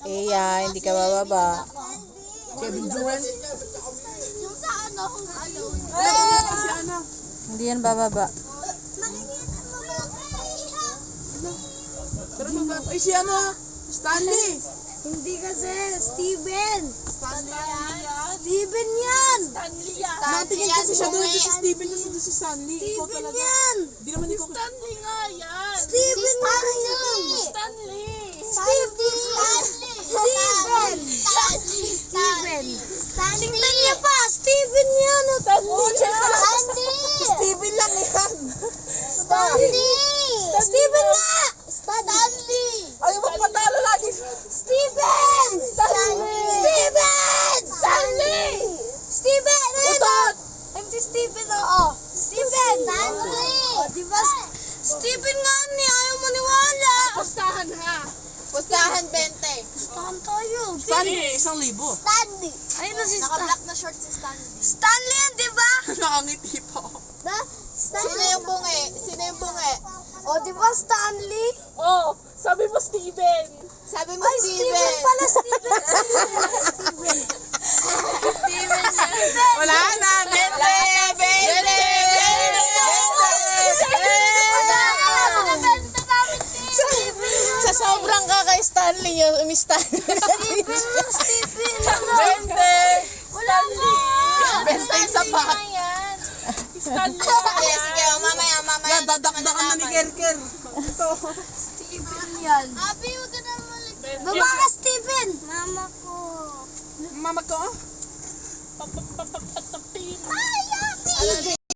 Iya, hindi ka bababa. Kevin Joel. Yung sa ano, kung ano. Si ano? Hindi yan bababa. Pero mga, ay si ano? Stanley. Hindi kasi, Steven. Steven yan! Natingin kasi siya doon si Steven doon si Stanley. Ikaw Steven talaga. yan! Di naman ikaw. Stanley nga yan! Steven nga yan! Stanley! Steven! Tingnan niya pa! Steven yan! Steven lang yan. Steven nga! Ayaw magpatalo lagi. Steven! Steven! Utot! Ayun si Steven, oo. Steven! O, diba? Steven nga ni, ayaw maniwala. Pustahan ha! Pustahan 20. Tahan tayo. Stanley, 1,000. Ayun na si Naka-black na short si Stanley. Stanley yan, diba? Nakangiti pa. Sino yung bungi? Sino yung bungi? O, diba Stanley? Oh, sabi mo Steven. Sabi mo Ay, Steven pala, Steven. Wala na. Sa sobrang kaka Stanley yung Stanley. Steven. Wala na. Best time sa back. Stanley. Sige, mamaya. Yan, dadakdakan na ni Kerker. Ito. Steven yan. Abi, huwag ka na malik. Baba ka, Steven. Mama ko. Mama ko. Papapapapapapin. Ay, Abi!